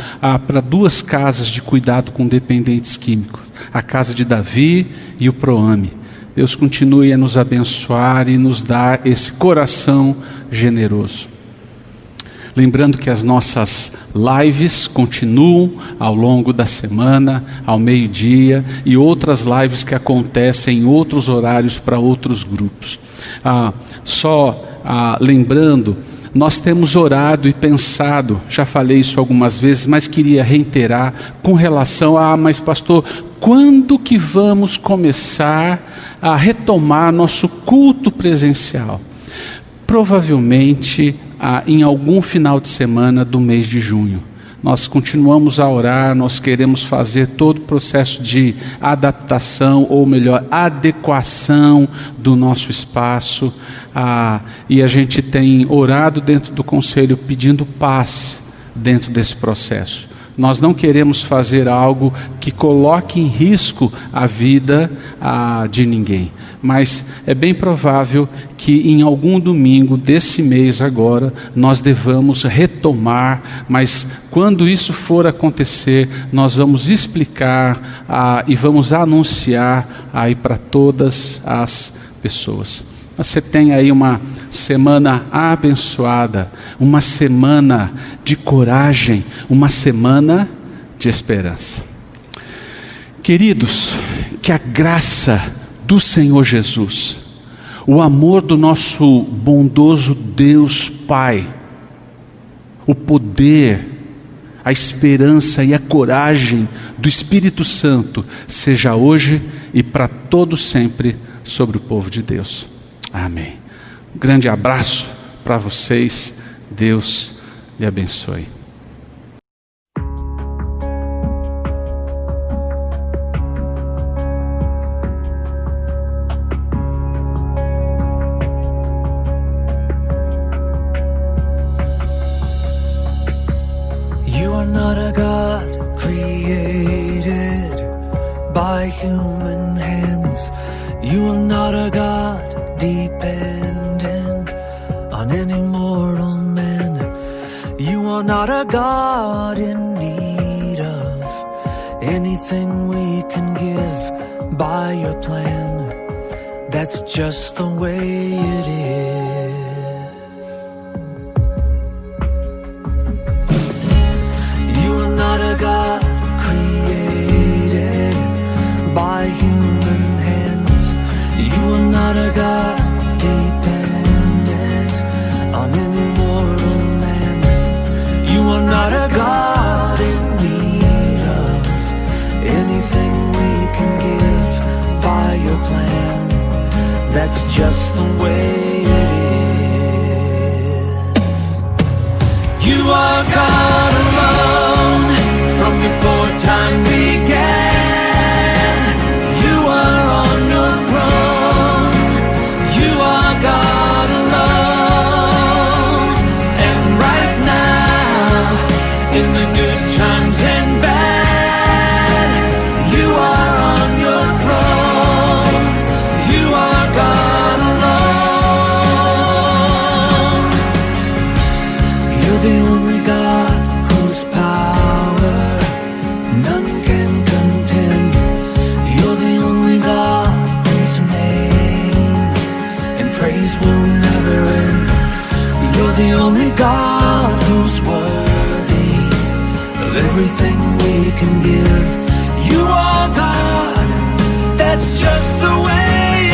para 2 casas de cuidado com dependentes químicos, a casa de Davi e o Proame. Deus continue a nos abençoar e nos dar esse coração generoso. Lembrando que as nossas lives continuam ao longo da semana, ao meio-dia, e outras lives que acontecem em outros horários para outros grupos. Lembrando, nós temos orado e pensado, já falei isso algumas vezes, mas queria reiterar com relação mas pastor, quando que vamos começar a retomar nosso culto presencial? Provavelmente em algum final de semana do mês de junho. Nós continuamos a orar, nós queremos fazer todo o processo de adaptação, ou melhor, adequação do nosso espaço, e a gente tem orado dentro do conselho pedindo paz dentro desse processo. Nós não queremos fazer algo que coloque em risco a vida de ninguém. Mas é bem provável que em algum domingo desse mês agora, nós devamos retomar. Mas quando isso for acontecer, nós vamos explicar e vamos anunciar aí para todas as pessoas. Você tem aí uma semana abençoada, uma semana de coragem, uma semana de esperança. Queridos, que a graça do Senhor Jesus, o amor do nosso bondoso Deus Pai, o poder, a esperança e a coragem do Espírito Santo, seja hoje e para todo sempre sobre o povo de Deus. Amém. Um grande abraço para vocês. Deus lhe abençoe. You are not a God created by human hands. You are not a God dependent on any mortal man. You are not a God in need of anything we can give by your plan. That's just the way it is. You are not a God created by human hands. You are not a God dependent on any mortal man. You are not a God in need of anything we can give by your plan. That's just the way it is. You are God alone from before time began. You are on your throne. You are God alone. And right now, in the good times and bad, you are on your throne. You are God alone. You're the only God whose power none can contend. You're the only God whose name and praise will never end. You're the only God who's worthy of everything we can give. You are God that that's just the way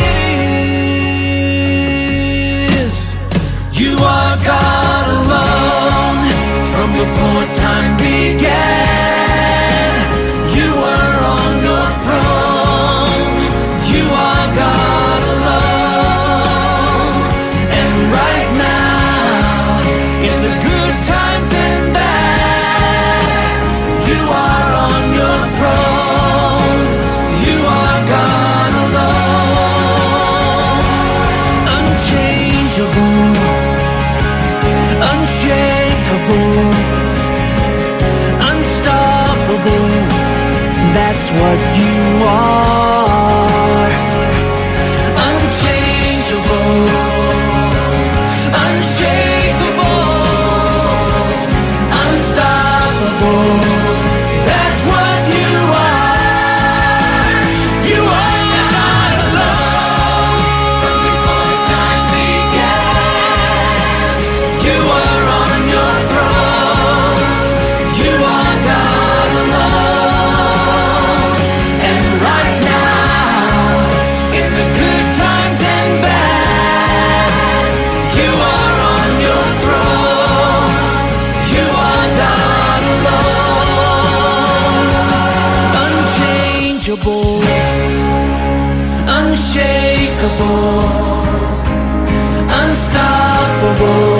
it is. You are God alone from before time began. You are on your throne. You are God alone. And right now, in the good times and bad, you are on your throne. You are God alone. Unchangeable, unshakable, unstoppable. That's what you are. Unchangeable, unshakable, unstoppable. That's what you are. You are God alone from before time began. You are on your throne. You are God alone. And right now, in the good times and bad, you are on your throne. You are God alone. Unchangeable, unshakable, unstoppable.